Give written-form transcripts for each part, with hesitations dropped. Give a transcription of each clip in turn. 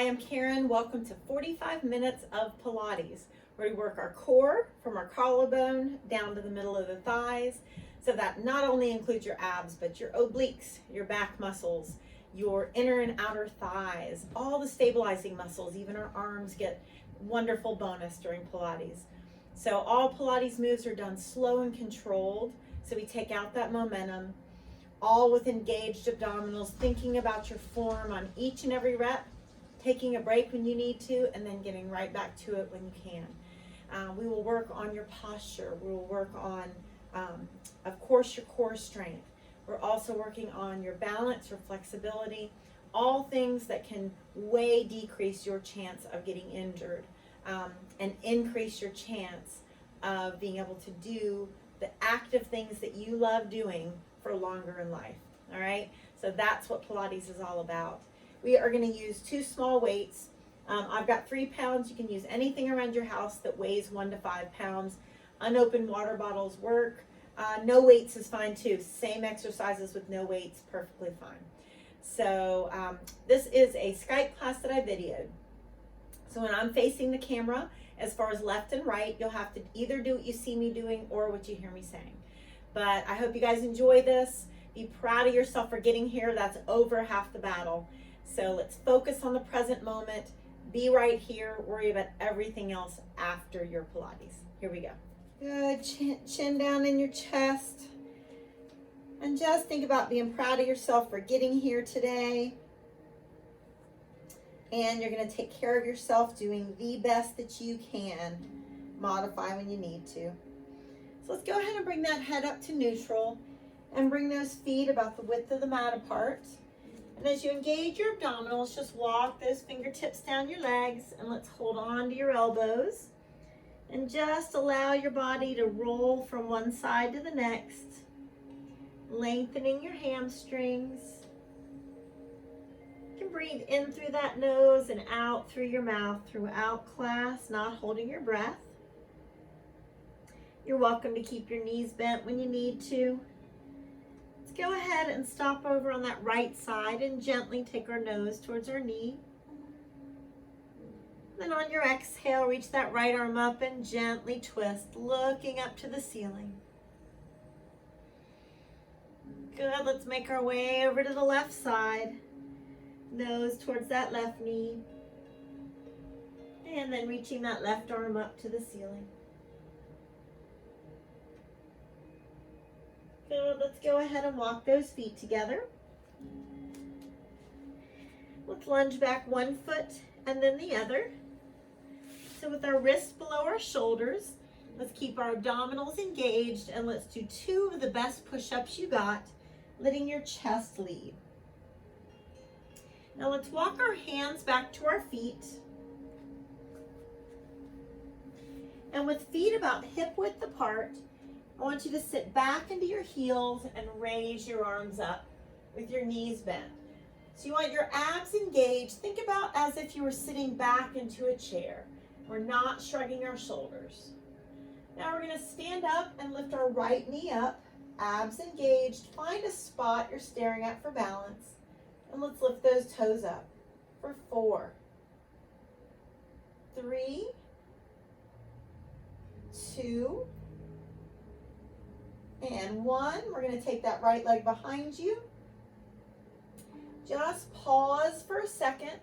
Hi, I'm Karen. Welcome to 45 minutes of Pilates, where we work our core from our collarbone down to the middle of the thighs. So that not only includes your abs, but your obliques, your back muscles, your inner and outer thighs, all the stabilizing muscles, even our arms get wonderful bonus during Pilates. So all Pilates moves are done slow and controlled. So we take out that momentum, all with engaged abdominals, thinking about your form on each and every rep, taking a break when you need to, and then getting right back to it when you can. We will work on your posture. We will work on, of course, your core strength. We're also working on your balance, your flexibility, all things that can way decrease your chance of getting injured and increase your chance of being able to do the active things that you love doing for longer in life. All right, so that's what Pilates is all about. We are going to use 2 small weights. I've got 3 pounds. You can use anything around your house that weighs 1 to 5 pounds. Unopened water bottles work. No weights is fine too. Same exercises with no weights, perfectly fine. So this is a Skype class that I videoed. So when I'm facing the camera, as far as left and right, you'll have to either do what you see me doing or what you hear me saying. But I hope you guys enjoy this. Be proud of yourself for getting here. That's over half the battle. So let's focus on the present moment. Be right here. Worry about everything else after your Pilates. Here we go. Good. Chin down in your chest. And just think about being proud of yourself for getting here today. And you're going to take care of yourself doing the best that you can. Modify when you need to. So let's go ahead and bring that head up to neutral and bring those feet about the width of the mat apart. And as you engage your abdominals, just walk those fingertips down your legs and let's hold on to your elbows and just allow your body to roll from one side to the next, lengthening your hamstrings. You can breathe in through that nose and out through your mouth throughout class, not holding your breath. You're welcome to keep your knees bent when you need to. Let's go ahead and stop over on that right side and gently take our nose towards our knee. Then on your exhale, reach that right arm up and gently twist, looking up to the ceiling. Good, let's make our way over to the left side. Nose towards that left knee. And then reaching that left arm up to the ceiling. Good, let's go ahead and walk those feet together. Let's lunge back 1 foot and then the other. So with our wrists below our shoulders, let's keep our abdominals engaged and let's do 2 of the best push-ups you got, letting your chest lead. Now let's walk our hands back to our feet. And with feet about hip width apart, I want you to sit back into your heels and raise your arms up with your knees bent. So you want your abs engaged. Think about as if you were sitting back into a chair. We're not shrugging our shoulders. Now we're going to stand up and lift our right knee up, abs engaged. Find a spot you're staring at for balance. And let's lift those toes up for 4, 3, 2, and 1. We're going to take that right leg behind you. Just pause for a second.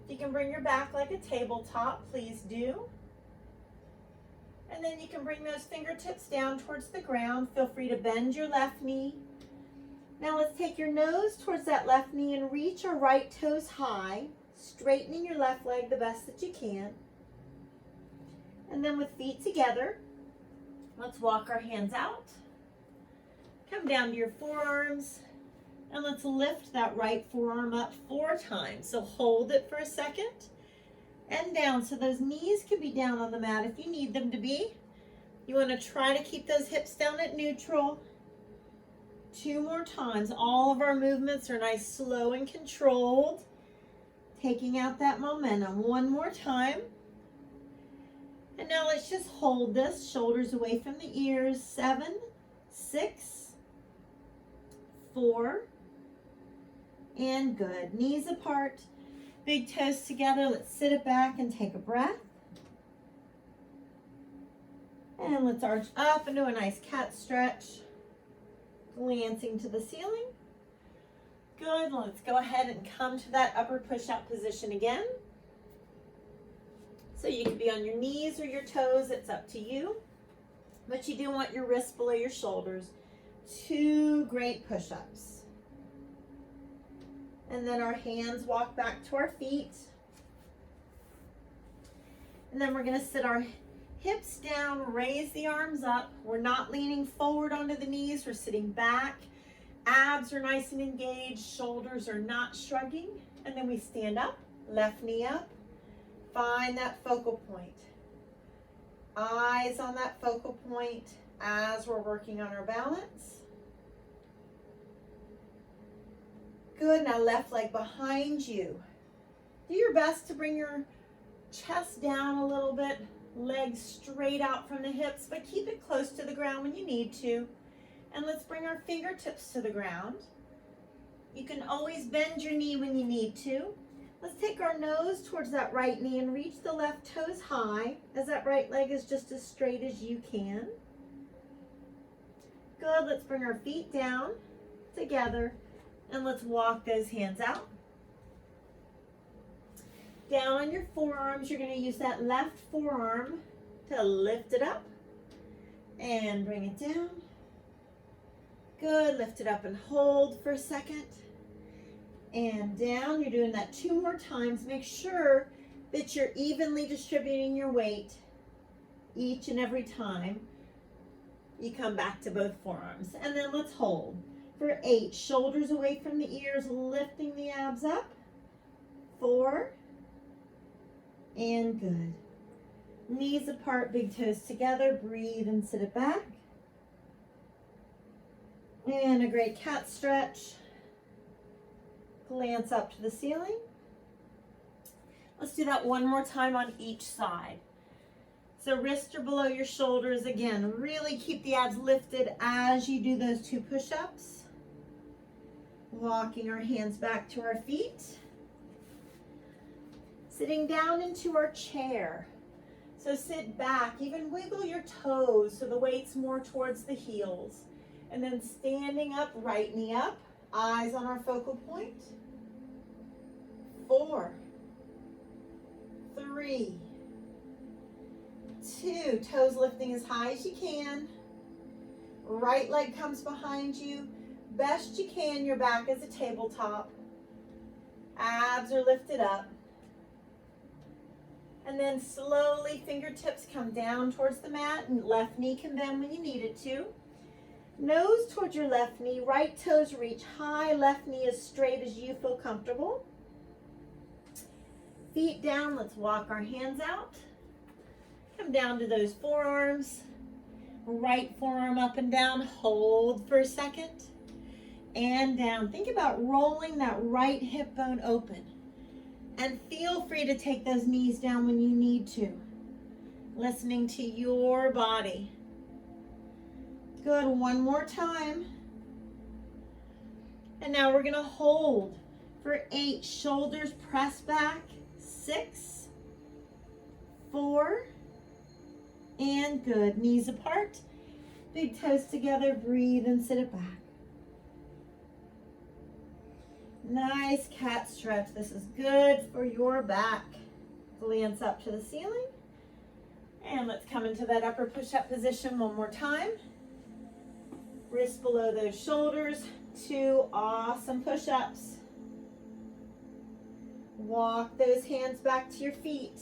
If you can bring your back like a tabletop, please do. And then you can bring those fingertips down towards the ground. Feel free to bend your left knee. Now let's take your nose towards that left knee and reach our right toes high, straightening your left leg the best that you can. And then with feet together, let's walk our hands out. Come down to your forearms and let's lift that right forearm up 4 times. So hold it for a second and down. So those knees can be down on the mat if you need them to be. You want to try to keep those hips down at neutral. 2 more times. All of our movements are nice, slow and controlled. Taking out that momentum. 1 more time. And now let's just hold this, shoulders away from the ears. 7, 6, 4, and good. Knees apart. Big toes together. Let's sit it back and take a breath. And let's arch up into a nice cat stretch. Glancing to the ceiling. Good. Let's go ahead and come to that upper push-up position again. So you can be on your knees or your toes. It's up to you. But you do want your wrists below your shoulders. 2 great push-ups. And then our hands walk back to our feet. And then we're going to sit our hips down, raise the arms up. We're not leaning forward onto the knees. We're sitting back. Abs are nice and engaged. Shoulders are not shrugging. And then we stand up, left knee up. Find that focal point. Eyes on that focal point as we're working on our balance. Good. Now left leg behind you. Do your best to bring your chest down a little bit. Legs straight out from the hips, but keep it close to the ground when you need to. And let's bring our fingertips to the ground. You can always bend your knee when you need to. Let's take our nose towards that right knee and reach the left toes high as that right leg is just as straight as you can. Good. Let's bring our feet down together and let's walk those hands out. Down on your forearms, you're going to use that left forearm to lift it up and bring it down. Good. Lift it up and hold for a second. And down. You're doing that 2 more times. Make sure that you're evenly distributing your weight each and every time you come back to both forearms. And then let's hold for 8. Shoulders away from the ears, lifting the abs up. 4. And good. Knees apart, big toes together. Breathe and sit it back. And a great cat stretch. Glance up to the ceiling. Let's do that one more time on each side. So wrists are below your shoulders. Again, really keep the abs lifted as you do those 2 push-ups. Walking our hands back to our feet. Sitting down into our chair. So sit back, even wiggle your toes so the weight's more towards the heels. And then standing up, right knee up, eyes on our focal point. 4, 3, 2, toes lifting as high as you can. Right leg comes behind you. Best you can, your back is a tabletop. Abs are lifted up. And then slowly fingertips come down towards the mat and left knee can bend when you need it to. Nose towards your left knee, right toes reach high, left knee as straight as you feel comfortable. Feet down, let's walk our hands out. Come down to those forearms. Right forearm up and down, hold for a second. And down. Think about rolling that right hip bone open. And feel free to take those knees down when you need to. Listening to your body. Good, one more time. And now we're gonna hold for 8, shoulders press back. 6, 4, and good. Knees apart, big toes together, breathe and sit it back. Nice cat stretch. This is good for your back. Glance up to the ceiling. And let's come into that upper push-up position one more time. Wrists below those shoulders. 2 awesome push-ups. Walk those hands back to your feet.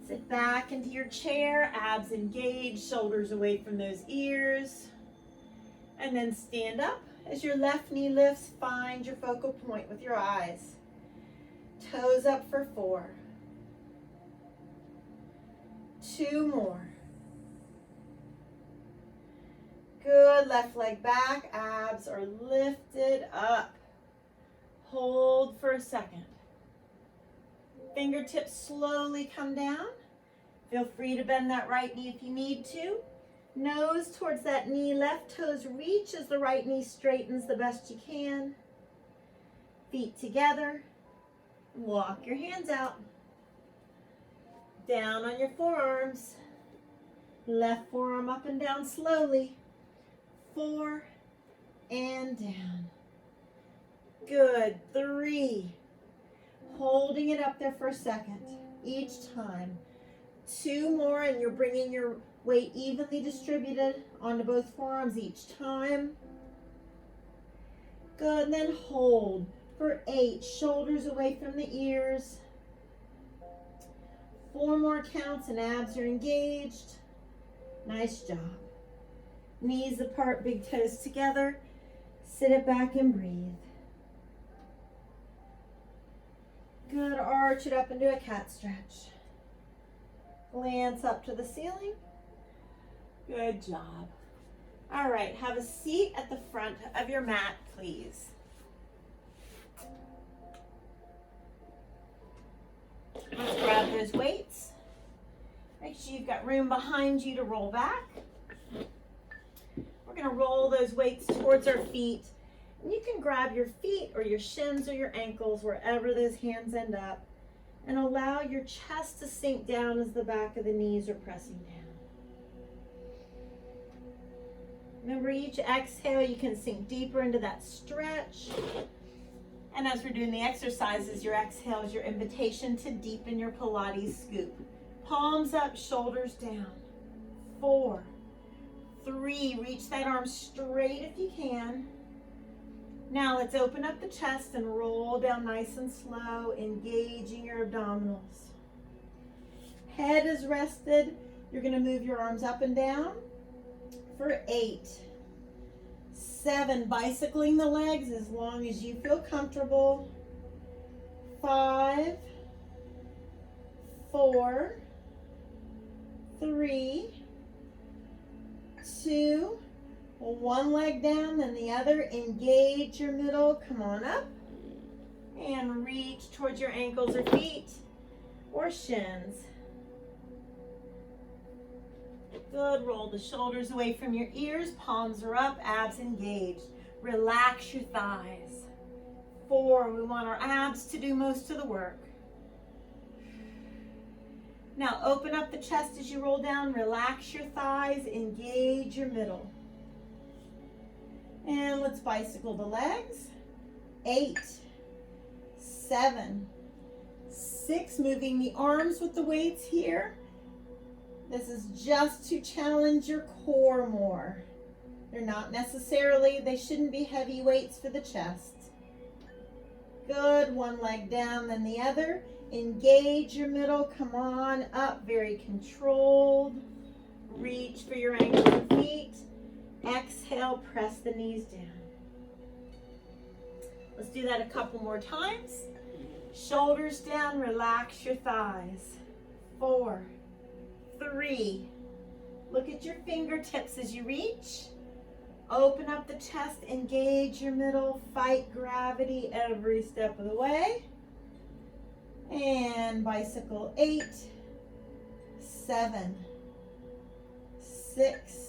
Sit back into your chair, abs engaged, shoulders away from those ears. And then stand up. As your left knee lifts, find your focal point with your eyes. Toes up for 4. 2 more. Good, left leg back, abs are lifted up. Hold for a second. Fingertips slowly come down. Feel free to bend that right knee if you need to. Nose towards that knee, left toes reach as the right knee straightens the best you can. Feet together. Walk your hands out. Down on your forearms. Left forearm up and down slowly. 4 and down. Good. 3. Holding it up there for a second each time. 2 more, and you're bringing your weight evenly distributed onto both forearms each time. Good. And then hold for 8. Shoulders away from the ears. 4 more counts and abs are engaged. Nice job. Knees apart, big toes together. Sit it back and breathe. Good. Arch it up into a cat stretch. Glance up to the ceiling. Good job. All right, have a seat at the front of your mat, please. Let's grab those weights. Make sure you've got room behind you to roll back. We're going to roll those weights towards our feet. And you can grab your feet or your shins or your ankles, wherever those hands end up, and allow your chest to sink down as the back of the knees are pressing down. Remember, each exhale, you can sink deeper into that stretch. And as we're doing the exercises, your exhale is your invitation to deepen your Pilates scoop. Palms up, shoulders down. 4, 3, reach that arm straight if you can. Now let's open up the chest and roll down nice and slow, engaging your abdominals. Head is rested. You're going to move your arms up and down for 8, 7, bicycling the legs as long as you feel comfortable. 5, 4, 3, 2, 1 leg down, then the other. Engage your middle. Come on up and reach towards your ankles or feet or shins. Good. Roll the shoulders away from your ears. Palms are up. Abs engaged. Relax your thighs. 4. We want our abs to do most of the work. Now open up the chest as you roll down. Relax your thighs. Engage your middle. And let's bicycle the legs. 8, 7, 6. Moving the arms with the weights here. This is just to challenge your core more. They're not necessarily, they shouldn't be heavy weights for the chest. Good. 1 leg down, then the other. Engage your middle. Come on up. Very controlled. Reach for your ankles and feet. Exhale, press the knees down. Let's do that a couple more times. Shoulders down, relax your thighs. 4, 3. Look at your fingertips as you reach. Open up the chest, engage your middle, fight gravity every step of the way. And bicycle. 8, 7, 6,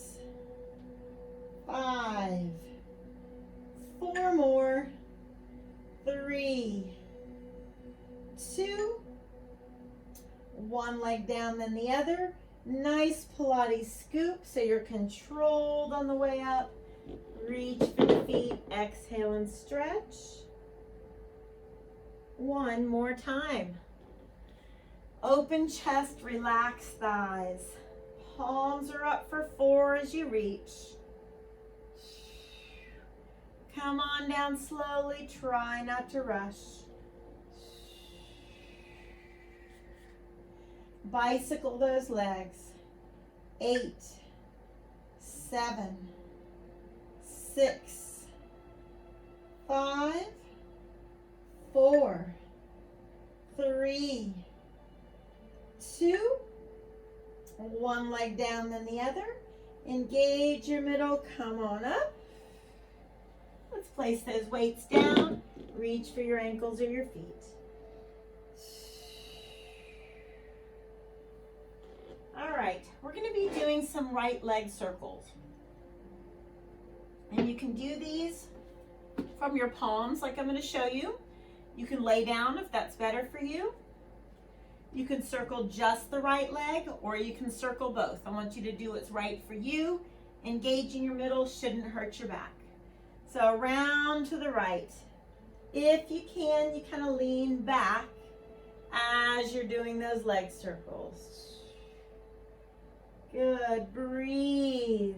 5, 4 more, 3, 2, 1 leg down, then the other. Nice Pilates scoop, so you're controlled on the way up. Reach for the feet, exhale and stretch. 1 more time. Open chest, relax thighs. Palms are up for 4 as you reach. Come on down slowly, try not to rush. Bicycle those legs. 8, 7, 6, 5, 4, 3, 2, 1 leg down, then the other. Engage your middle, come on up. Let's place those weights down. Reach for your ankles or your feet. All right, we're going to be doing some right leg circles. And you can do these from your palms like I'm going to show you, You can lay down if that's better for you. You can circle just the right leg, or you can circle both. I want you to do what's right for you. Engaging your middle shouldn't hurt your back. So around to the right. If you can, you kind of lean back as you're doing those leg circles. Good, breathe.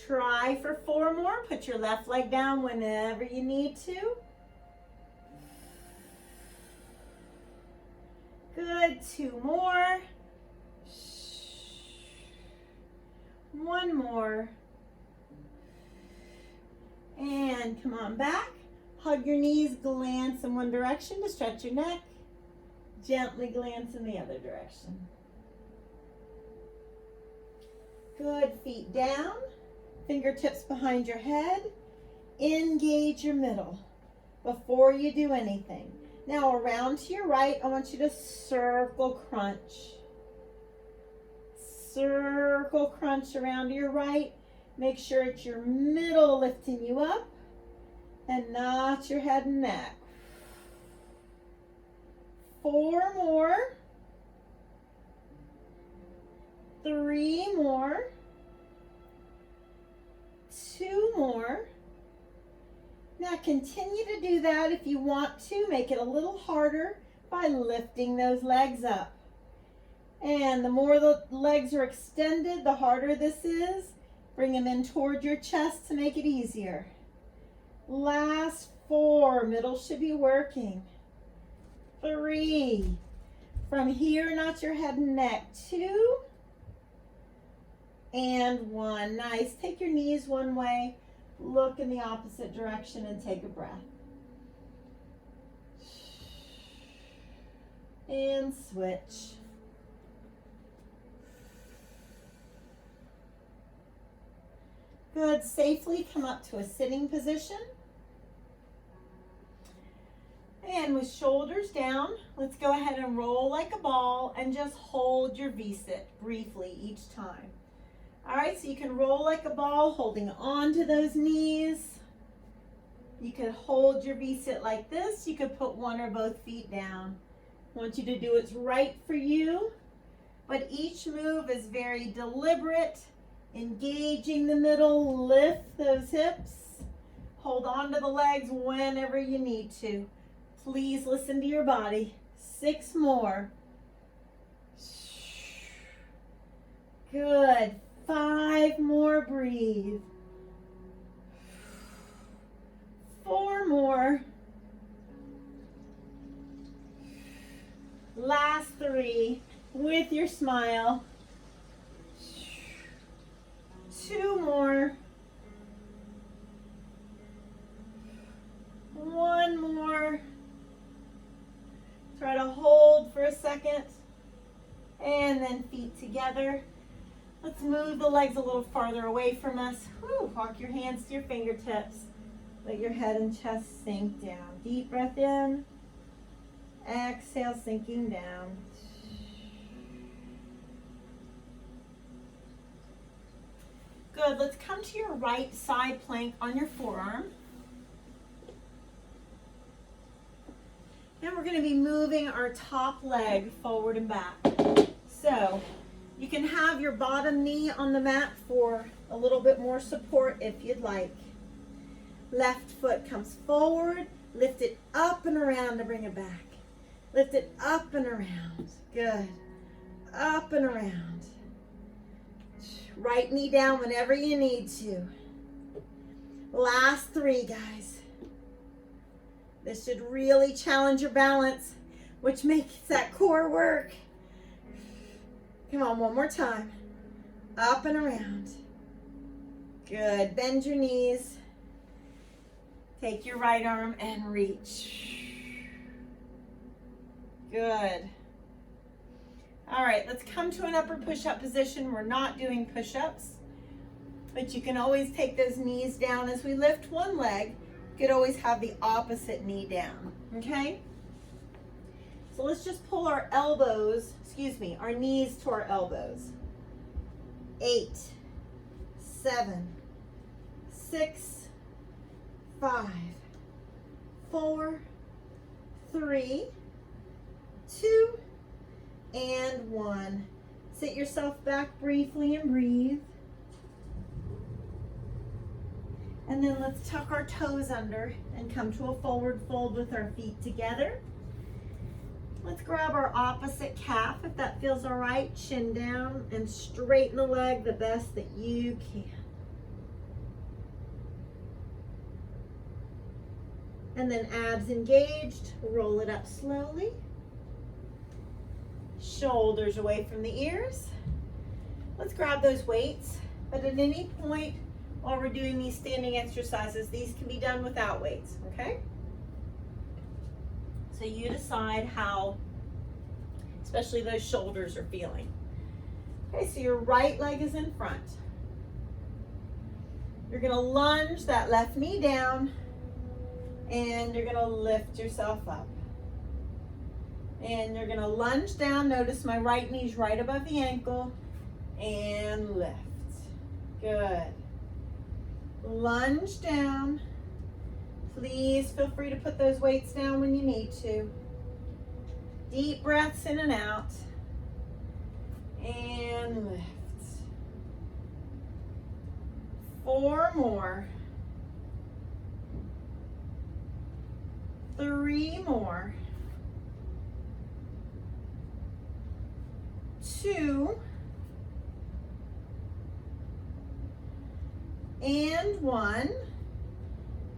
Try for 4 more. Put your left leg down whenever you need to. Good, 2 more. 1 more. And come on back. Hug your knees, glance in one direction to stretch your neck. Gently glance in the other direction. Good, feet down. Fingertips behind your head. Engage your middle before you do anything. Now around to your right, I want you to circle crunch. Circle crunch around to your right. Make sure it's your middle lifting you up and not your head and neck. 4 more. 3 more. 2 more. Now continue to do that if you want to. Make it a little harder by lifting those legs up. And the more the legs are extended, the harder this is. Bring them in toward your chest to make it easier. Last 4, middle should be working. 3, from here, not your head and neck. 2, and 1. Nice. Take your knees one way, look in the opposite direction, and take a breath. And switch. Good. Safely come up to a sitting position. And with shoulders down, let's go ahead and roll like a ball and just hold your V-sit briefly each time. All right, so you can roll like a ball, holding on to those knees. You could hold your V-sit like this. You could put one or both feet down. I want you to do what's right for you, but each move is very deliberate. Engaging the middle, lift those hips. Hold on to the legs whenever you need to. Please listen to your body. 6 more. Good. 5 more, breathe. 4 more. Last 3 with your smile. 2 more. 1 more. Try to hold for a second. And then feet together. Let's move the legs a little farther away from us. Whew. Walk your hands to your fingertips. Let your head and chest sink down. Deep breath in. Exhale, sinking down. Good. Let's come to your right side plank on your forearm. Now we're going to be moving our top leg forward and back. So you can have your bottom knee on the mat for a little bit more support if you'd like. Left foot comes forward. Lift it up and around to bring it back. Lift it up and around. Good. Up and around. Right knee down whenever you need to. Last 3, guys. This should really challenge your balance, which makes that core work. Come on, one more time. Up and around. Good. Bend your knees. Take your right arm and reach. Good. All right, let's come to an upper push-up position. We're not doing push-ups, but you can always take those knees down. As we lift one leg, you could always have the opposite knee down, okay? So let's just pull our our knees to our elbows. 8, 7, 6, 5, 4, 3, 2, and 1. Sit yourself back briefly and breathe. And then let's tuck our toes under and come to a forward fold with our feet together. Let's grab our opposite calf if that feels all right. Chin down and straighten the leg the best that you can. And then abs engaged, roll it up slowly. Shoulders away from the ears. Let's grab those weights, but at any point while we're doing these standing exercises, these can be done without weights, okay? So you decide how, especially those shoulders are feeling. Okay, so your right leg is in front. You're gonna lunge that left knee down and you're gonna lift yourself up. And you're gonna lunge down. Notice my right knee's right above the ankle and lift. Good. Lunge down. Please feel free to put those weights down when you need to. Deep breaths in and out. And lift. 4 more. 3 more. 2. And 1.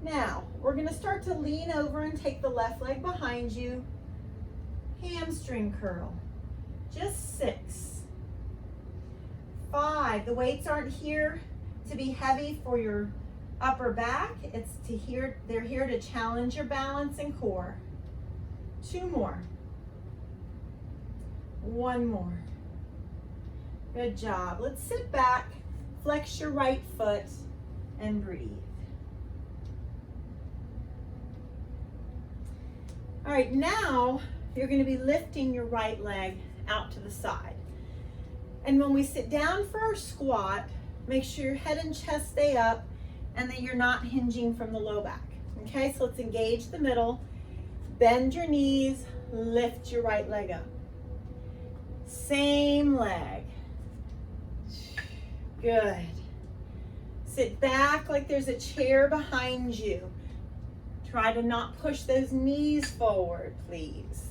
Now, we're going to start to lean over and take the left leg behind you. Hamstring curl. Just 6. 5. The weights aren't here to be heavy for your upper back. They're here to challenge your balance and core. 2 more. 1 more. Good job. Let's sit back, flex your right foot, and breathe. All right, now you're going to be lifting your right leg out to the side. And when we sit down for our squat, make sure your head and chest stay up and that you're not hinging from the low back. Okay, so let's engage the middle, bend your knees, lift your right leg up. Same leg. Good. Sit back like there's a chair behind you. Try to not push those knees forward, please.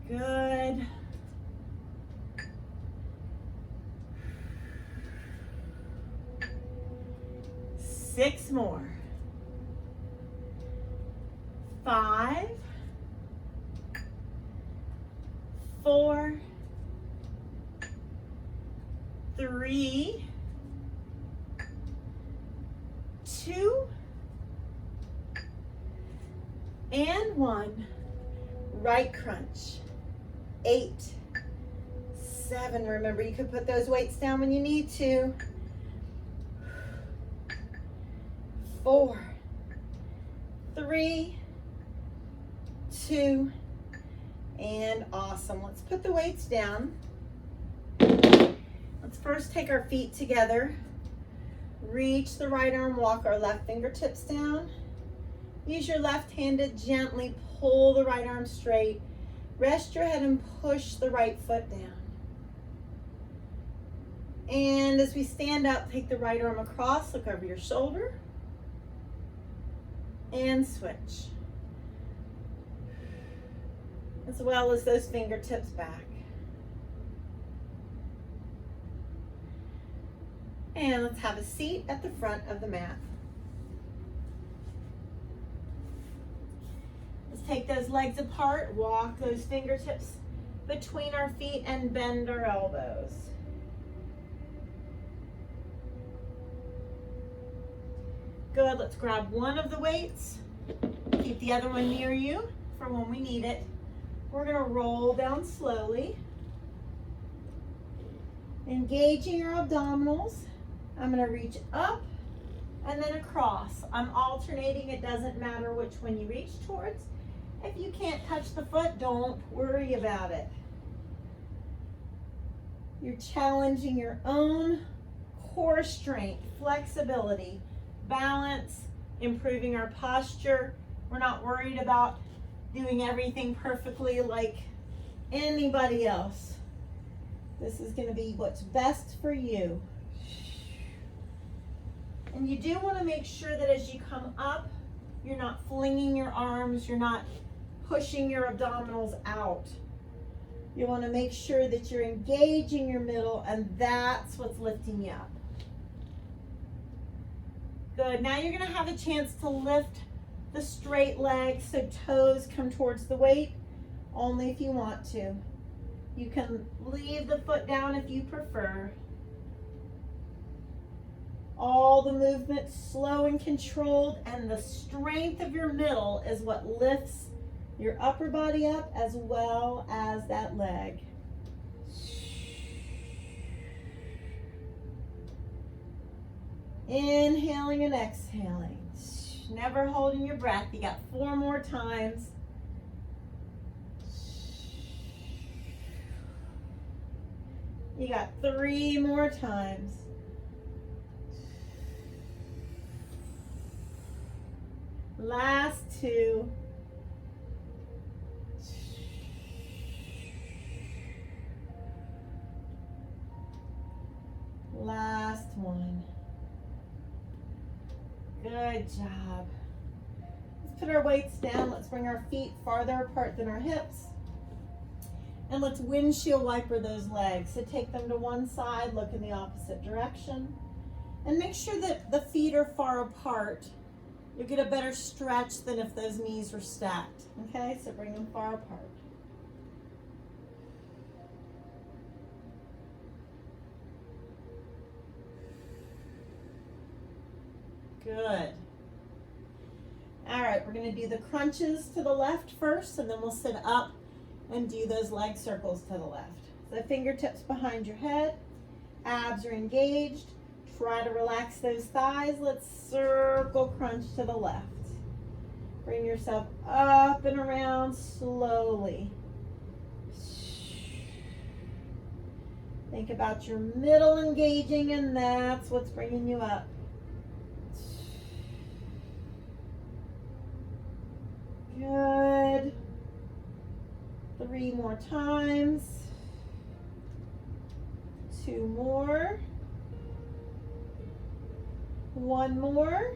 Good. Six more. 5, 4, 3, 2, and 1. Right crunch. 8, 7. Remember, you can put those weights down when you need to. 4, 3, 2, and awesome. Let's put the weights down. Let's first take our feet together. Reach the right arm, walk our left fingertips down. Use your left hand to gently pull the right arm straight. Rest your head and push the right foot down. And as we stand up, take the right arm across, look over your shoulder, and switch. As well as those fingertips back. And let's have a seat at the front of the mat. Let's take those legs apart, walk those fingertips between our feet and bend our elbows. Good, let's grab one of the weights. Keep the other one near you for when we need it. We're gonna roll down slowly. Engaging your abdominals. I'm gonna reach up and then across. I'm alternating, it doesn't matter which one you reach towards. If you can't touch the foot, don't worry about it. You're challenging your own core strength, flexibility, balance, improving our posture. We're not worried about doing everything perfectly like anybody else. This is going to be what's best for you. And you do want to make sure that as you come up, you're not flinging your arms, you're not pushing your abdominals out. You want to make sure that you're engaging your middle, and that's what's lifting you up. Good. Now you're going to have a chance to lift the straight legs so toes come towards the weight, only if you want to. You can leave the foot down if you prefer. All the movement slow and controlled, and the strength of your middle is what lifts your upper body up as well as that leg. Inhaling and exhaling. Never holding your breath. You got 4 more times. You got 3 more times. Last 2. Last 1. Good job. Let's put our weights down. Let's bring our feet farther apart than our hips. And let's windshield wiper those legs. So take them to one side, look in the opposite direction. And make sure that the feet are far apart. You'll get a better stretch than if those knees were stacked. Okay, so bring them far apart. Good. All right, we're going to do the crunches to the left first, and then we'll sit up and do those leg circles to the left. So fingertips behind your head, abs are engaged. Try to relax those thighs. Let's circle crunch to the left. Bring yourself up and around slowly. Think about your middle engaging, and that's what's bringing you up. Good. 3 more times. 2 more. 1 more.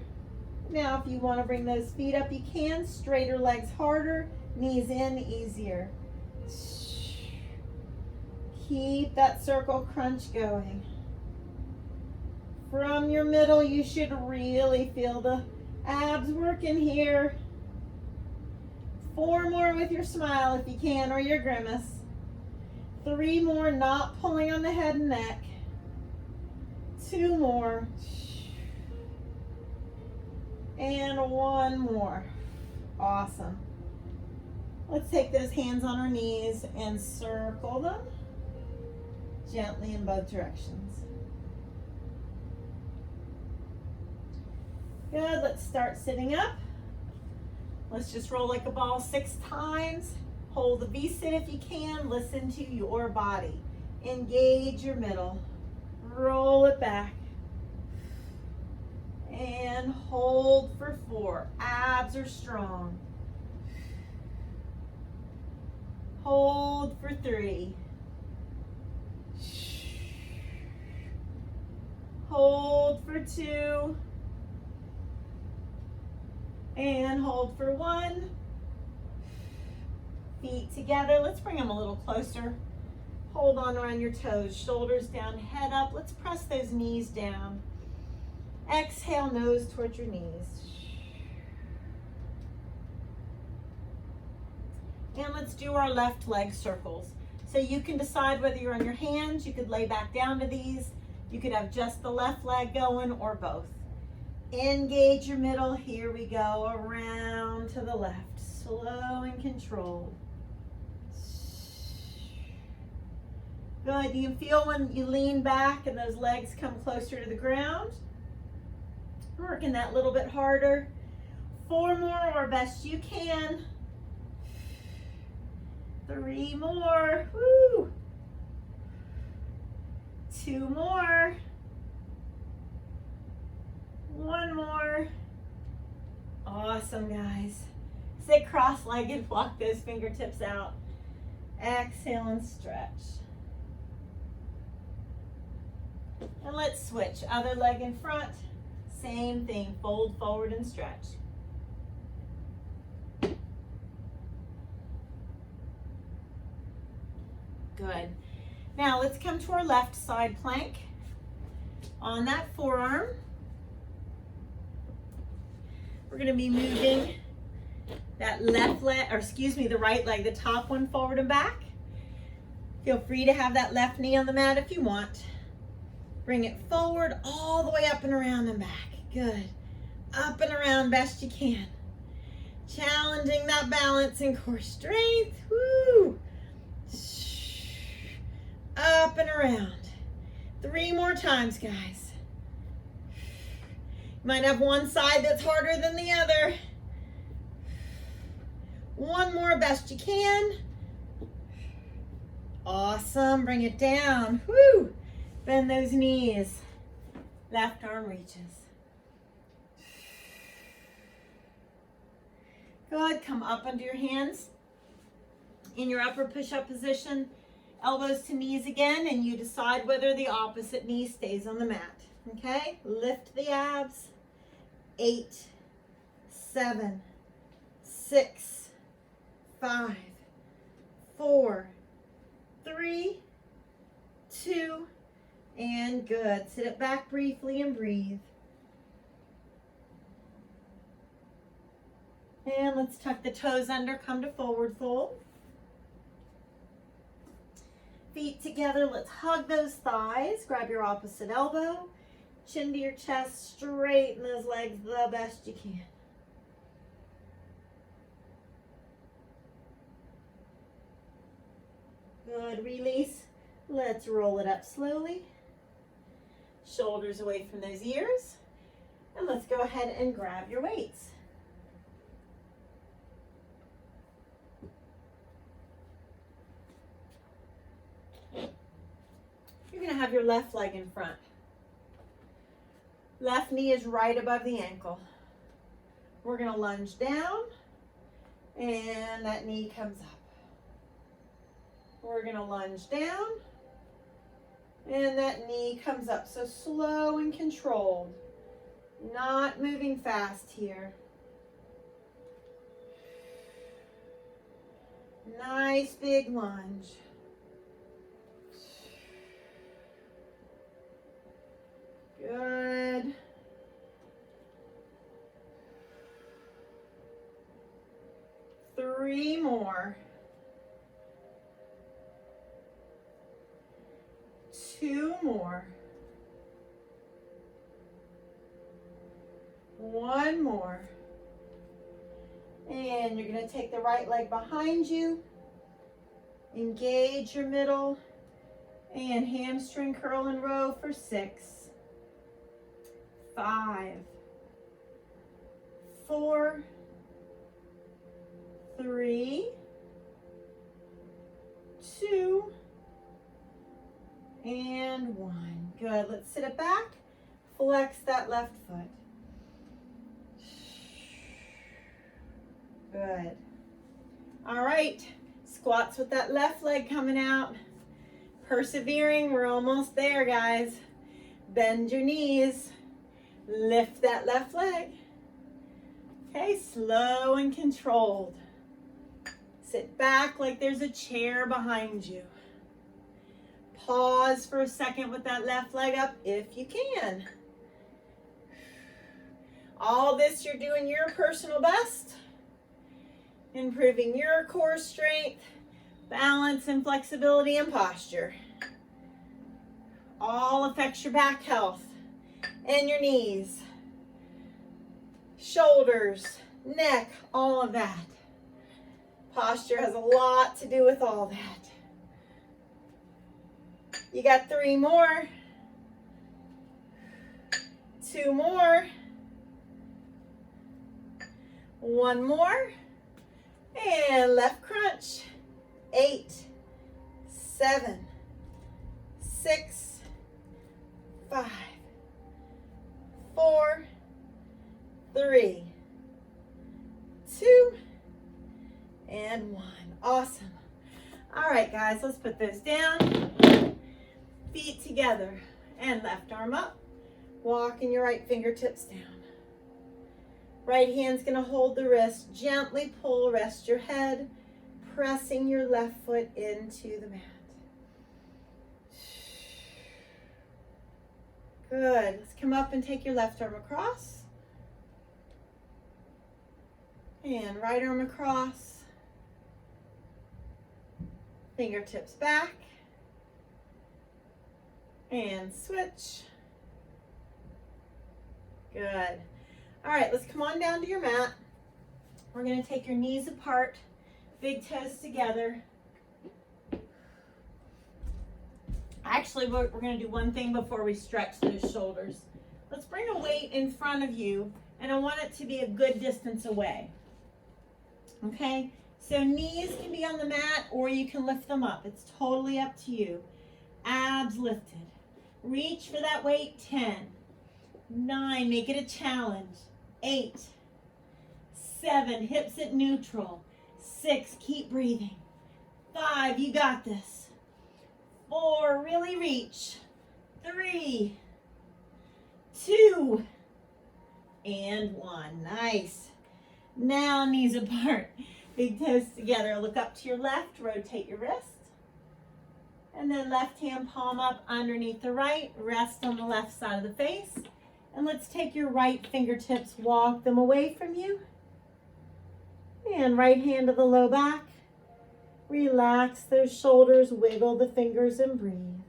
Now if you want to bring those feet up, you can. Straighter legs harder, knees in easier. Keep that circle crunch going. From your middle, you should really feel the abs working here. 4 more with your smile if you can, or your grimace. 3 more, not pulling on the head and neck. 2 more. And 1 more. Awesome. Let's take those hands on our knees and circle them gently in both directions. Good. Let's start sitting up. Let's just roll like a ball 6 times. Hold the V-sit if you can. Listen to your body. Engage your middle. Roll it back. And hold for 4. Abs are strong. Hold for 3. Hold for 2. And hold for 1. Feet together. Let's bring them a little closer. Hold on around your toes. Shoulders down, head up. Let's press those knees down. Exhale, nose towards your knees. And let's do our left leg circles. So you can decide whether you're on your hands. You could lay back down to these. You could have just the left leg going, or both. Engage your middle. Here we go. Around to the left. Slow and controlled. Good. You can feel when you lean back and those legs come closer to the ground. Working that little bit harder. 4 more, or best you can. 3 more. Woo. 2 more. One more. Awesome, guys. Sit cross-legged, walk those fingertips out. Exhale and stretch. And let's switch. Other leg in front. Same thing. Fold forward and stretch. Good. Now let's come to our left side plank. On that forearm, we're going to be moving that left leg, or excuse me, the right leg, the top one, forward and back. Feel free to have that left knee on the mat if you want. Bring it forward all the way up and around and back. Good. Up and around best you can. Challenging that balance and core strength. Woo! Up and around. 3 more times, guys. You might have one side that's harder than the other. One more, best you can. Awesome. Bring it down. Woo! Bend those knees. Left arm reaches. Good. Come up under your hands in your upper push-up position. Elbows to knees again, and you decide whether the opposite knee stays on the mat. Okay? Lift the abs. 8, 7, 6, 5, 4, 3, 2, and good. Sit it back briefly and breathe. And let's tuck the toes under, come to forward fold. Feet together, let's hug those thighs. Grab your opposite elbow. Chin to your chest, straighten those legs the best you can. Good, release. Let's roll it up slowly. Shoulders away from those ears. And let's go ahead and grab your weights. You're going to have your left leg in front. Left knee is right above the ankle. We're going to lunge down, and that knee comes up. We're going to lunge down, and that knee comes up. So slow and controlled, not moving fast here. Nice big lunge. Good. Three more. 2 more. 1 more. And you're going to take the right leg behind you. Engage your middle. And hamstring curl and row for 6. 5, 4, 3, 2, and 1. Good. Let's sit it back. Flex that left foot. Good. All right. Squats with that left leg coming out. Persevering. We're almost there, guys. Bend your knees. Lift that left leg. Okay, slow and controlled. Sit back like there's a chair behind you. Pause for a second with that left leg up if you can. All this you're doing your personal best. Improving your core strength, balance and flexibility and posture. All affects your back health. And your knees, shoulders, neck, all of that. Posture has a lot to do with all that. You got 3 more. 2 more. 1 more. And left crunch. 8, 7, 6, 5, 4, 3, 2, and 1. Awesome. All right, guys, let's put those down. Feet together and left arm up. Walking your right fingertips down. Right hand's going to hold the wrist. Gently pull, rest your head, pressing your left foot into the mat. Good. Let's come up and take your left arm across. And right arm across. Fingertips back. And switch. Good. All right, let's come on down to your mat. We're going to take your knees apart, big toes together. Actually, we're going to do one thing before we stretch those shoulders. Let's bring a weight in front of you, and I want it to be a good distance away. Okay? So knees can be on the mat, or you can lift them up. It's totally up to you. Abs lifted. Reach for that weight. 10, 9, make it a challenge. 8, 7, hips at neutral. 6, keep breathing. 5, you got this. 4, really reach. 3, 2, and 1. Nice. Now knees apart. Big toes together. Look up to your left. Rotate your wrist. And then left hand palm up underneath the right. Rest on the left side of the face. And let's take your right fingertips, walk them away from you. And right hand to the low back. Relax those shoulders, wiggle the fingers and breathe.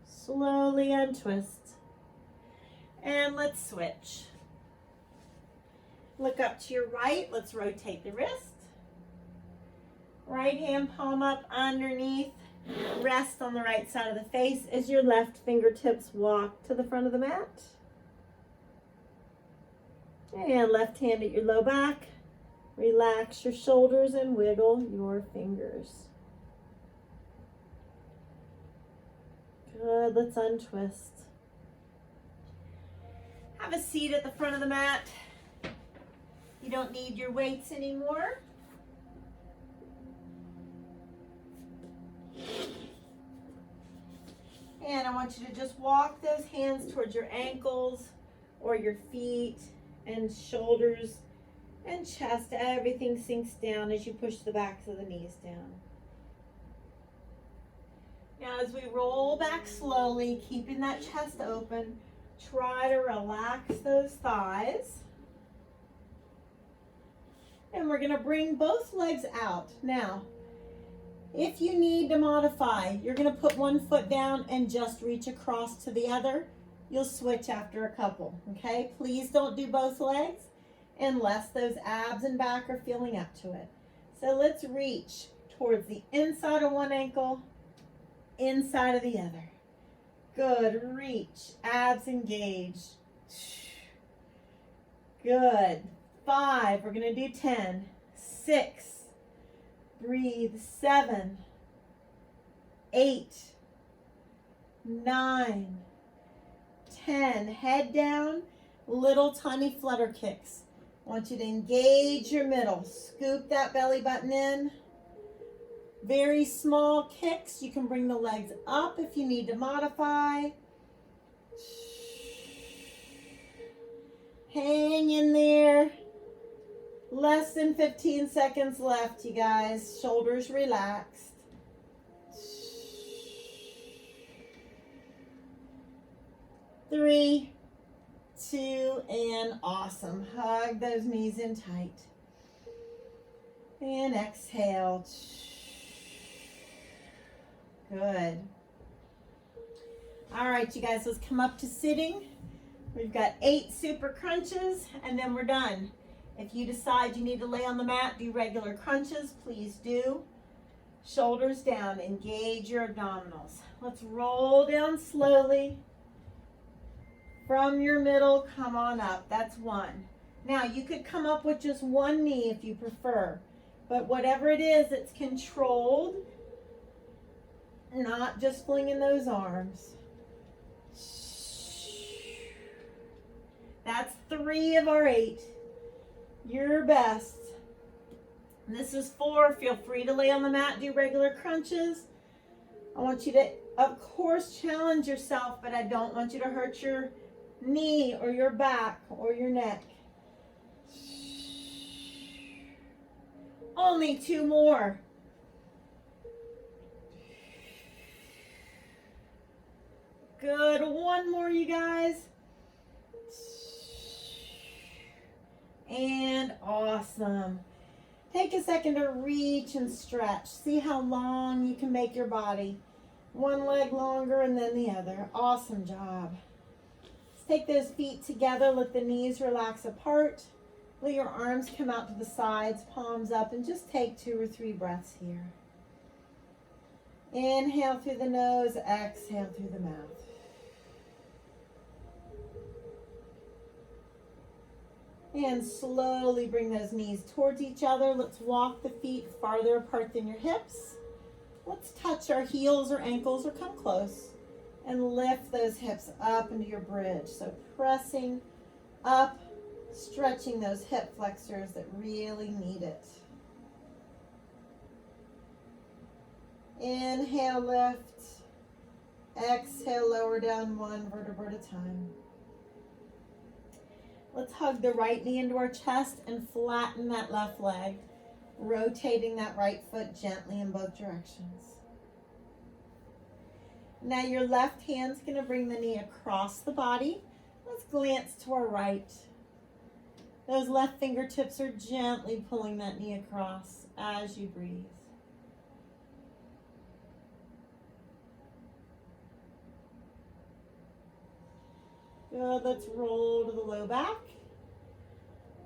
Slowly untwist. And let's switch. Look up to your right. Let's rotate the wrist. Right hand palm up underneath. Rest on the right side of the face as your left fingertips walk to the front of the mat. And left hand at your low back. Relax your shoulders and wiggle your fingers. Good, let's untwist. Have a seat at the front of the mat. You don't need your weights anymore. And I want you to just walk those hands towards your ankles or your feet and shoulders and chest. Everything sinks down as you push the backs of the knees down. Now as we roll back slowly, keeping that chest open, try to relax those thighs. And we're going to bring both legs out. Now, if you need to modify, you're going to put one foot down and just reach across to the other. You'll switch after a couple, okay? Please don't do both legs unless those abs and back are feeling up to it. So let's reach towards the inside of one ankle, inside of the other. Good, reach, abs engaged. Good. 5, we're going to do 10, 6, breathe, 7, 8, 9, 10, head down, little tiny flutter kicks. I want you to engage your middle, scoop that belly button in. Very small kicks, you can bring the legs up if you need to modify. Hang in there. Less than 15 seconds left, you guys. Shoulders relaxed. Three, 2, and awesome. Hug those knees in tight. And exhale. Good. All right, you guys, let's come up to sitting. We've got 8 super crunches, and then we're done. If you decide you need to lay on the mat, do regular crunches, please do. Shoulders down, engage your abdominals. Let's roll down slowly. From your middle, come on up. That's 1. Now, you could come up with just one knee if you prefer. But whatever it is, it's controlled. Not just flinging those arms. That's 3 of our 8. Your best. And this is 4. Feel free to lay on the mat, do regular crunches. I want you to, of course, challenge yourself, but I don't want you to hurt your knee or your back or your neck. Only 2 more. Good. 1 more, you guys. And awesome. Take a second to reach and stretch. See how long you can make your body. 1 leg longer and then the other. Awesome job. Let's take those feet together. Let the knees relax apart. Let your arms come out to the sides, palms up, and just take 2 or 3 breaths here. Inhale through the nose, exhale through the mouth. And slowly bring those knees towards each other. Let's walk the feet farther apart than your hips. Let's touch our heels or ankles or come close and lift those hips up into your bridge. So pressing up, stretching those hip flexors that really need it. Inhale, lift. Exhale, lower down 1 vertebra at a time. Let's hug the right knee into our chest and flatten that left leg, rotating that right foot gently in both directions. Now your left hand's going to bring the knee across the body. Let's glance to our right. Those left fingertips are gently pulling that knee across as you breathe. Good, let's roll to the low back.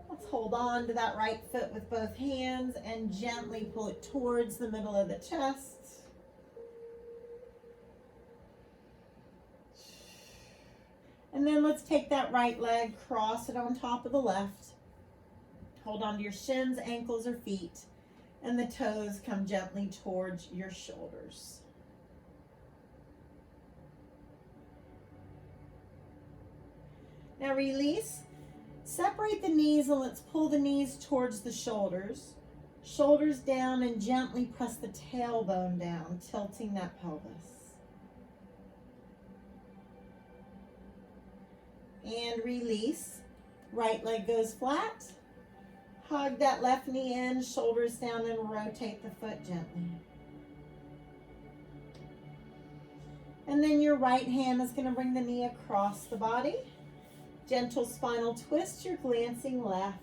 Let's hold on to that right foot with both hands and gently pull it towards the middle of the chest. And then let's take that right leg, cross it on top of the left. Hold on to your shins, ankles, or feet, and the toes come gently towards your shoulders. Now release, separate the knees and let's pull the knees towards the shoulders. Shoulders down and gently press the tailbone down, tilting that pelvis. And release, right leg goes flat. Hug that left knee in, shoulders down, and rotate the foot gently. And then your right hand is going to bring the knee across the body. Gentle spinal twist, you're glancing left.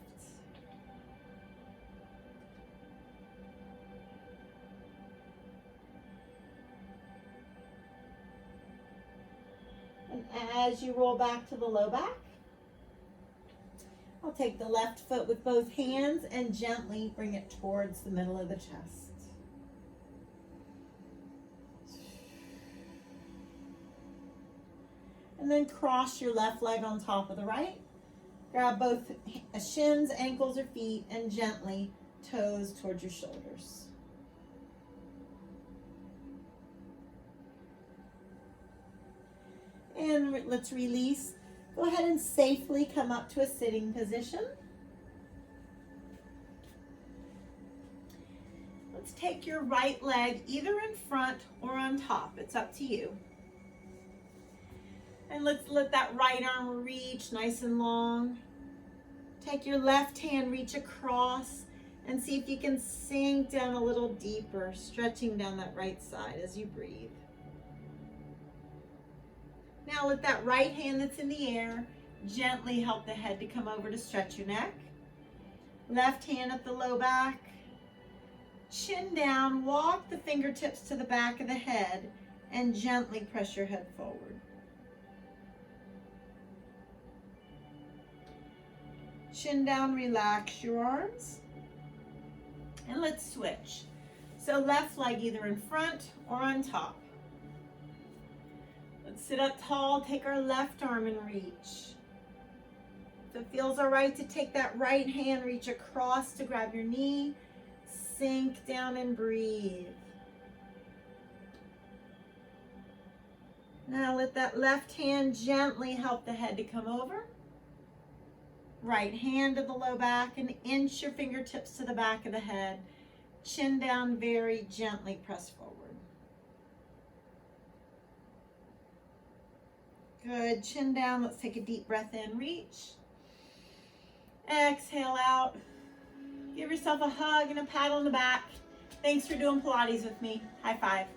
And as you roll back to the low back, I'll take the left foot with both hands and gently bring it towards the middle of the chest. And then cross your left leg on top of the right. Grab both shins, ankles, or feet and gently toes towards your shoulders. And let's release. Go ahead and safely come up to a sitting position. Let's take your right leg either in front or on top. It's up to you. And let's let that right arm reach nice and long. Take your left hand, reach across, and see if you can sink down a little deeper, stretching down that right side as you breathe. Now let that right hand that's in the air gently help the head to come over to stretch your neck. Left hand at the low back. Chin down, walk the fingertips to the back of the head, and gently press your head forward. Chin down, relax your arms. And let's switch. So left leg either in front or on top. Let's sit up tall, take our left arm and reach. If it feels all right to take that right hand, reach across to grab your knee, sink down and breathe. Now let that left hand gently help the head to come over. Right hand to the low back and inch your fingertips to the back of the head. Chin down, very gently press forward. Good, chin down. Let's take a deep breath in, reach. Exhale out. Give yourself a hug and a pat on the back. Thanks for doing Pilates with me. High five.